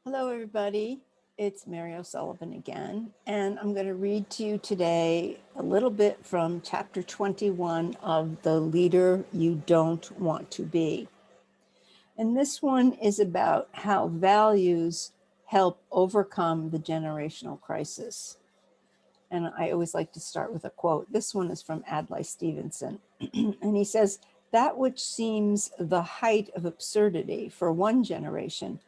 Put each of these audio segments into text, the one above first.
Hello, everybody. It's Mary O'Sullivan again, and I'm going to read to you today a little bit from chapter 21 of The Leader You Don't Want to Be. And this one is about how values help overcome the generational crisis. And I always like to start with a quote. This one is from Adlai Stevenson. And he says, "That which seems the height of absurdity for one generation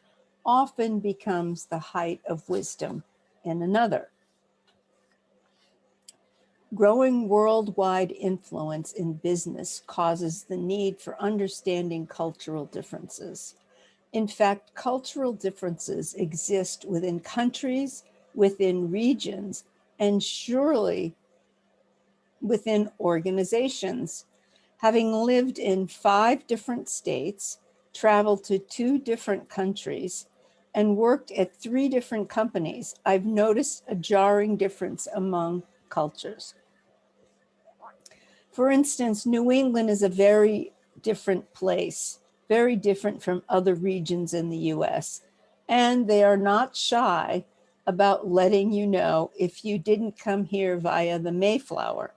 often becomes the height of wisdom in another." Growing worldwide influence in business causes the need for understanding cultural differences. In fact, cultural differences exist within countries, within regions, and surely within organizations. Having lived in 5 different states, traveled to 2 different countries, and worked at 3 different companies, I've noticed a jarring difference among cultures. For instance, New England is a very different place, very different from other regions in the US, and they are not shy about letting you know if you didn't come here via the Mayflower.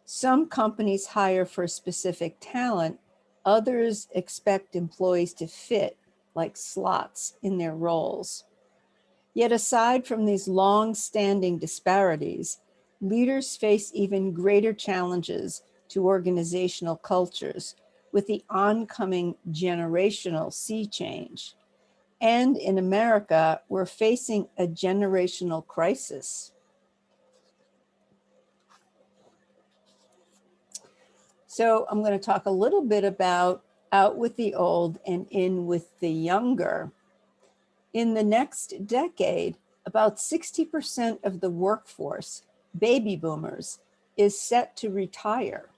Some companies hire for specific talent, others expect employees to fit like slots in their roles. Yet aside from these long-standing disparities, leaders face even greater challenges to organizational cultures with the oncoming generational sea change. And in America, we're facing a generational crisis. So I'm going to talk a little bit about out with the old and in with the younger. In the next decade, about 60% of the workforce, baby boomers, is set to retire.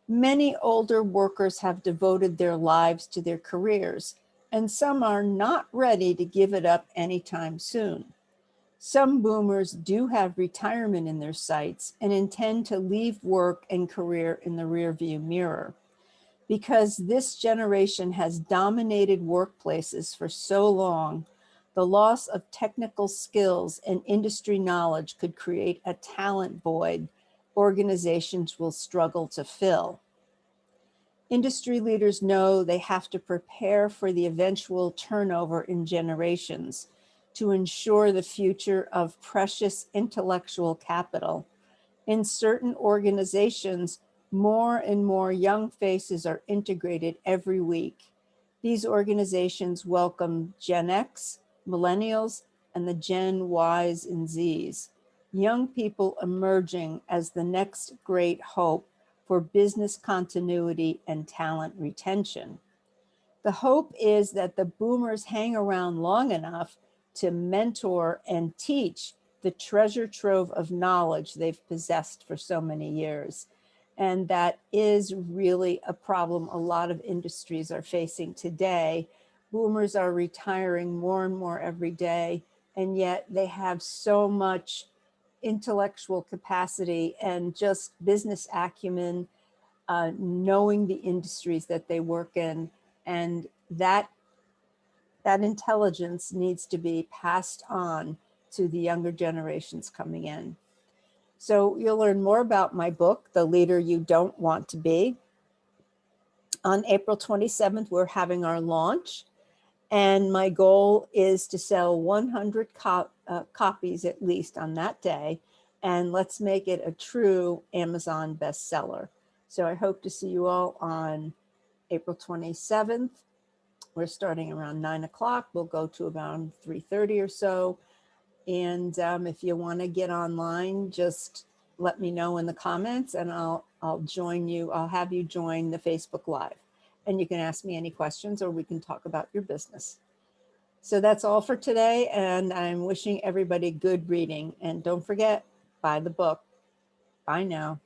Many older workers have devoted their lives to their careers, and some are not ready to give it up anytime soon. Some boomers do have retirement in their sights and intend to leave work and career in the rearview mirror. Because this generation has dominated workplaces for so long, the loss of technical skills and industry knowledge could create a talent void organizations will struggle to fill. Industry leaders know they have to prepare for the eventual turnover in generations to ensure the future of precious intellectual capital. In certain organizations, more and more young faces are integrated every week. These organizations welcome Gen X, millennials, and the Gen Ys and Zs, young people emerging as the next great hope for business continuity and talent retention. The hope is that the boomers hang around long enough to mentor and teach the treasure trove of knowledge they've possessed for so many years. And that is really a problem a lot of industries are facing today. Boomers are retiring more and more every day, and yet they have so much intellectual capacity and just business acumen, knowing the industries that they work in, and that intelligence needs to be passed on to the younger generations coming in. So you'll learn more about my book, The Leader You Don't Want to Be. On April 27th, we're having our launch, and my goal is to sell 100 copies at least on that day, and let's make it a true Amazon bestseller. So I hope to see you all on April 27th. We're starting around 9 o'clock. We'll go to about 3:30 or so. And if you want to get online, just let me know in the comments and I'll join you. I'll have you join the Facebook Live. And you can ask me any questions or we can talk about your business. So that's all for today. And I'm wishing everybody good reading. And don't forget, buy the book. Bye now.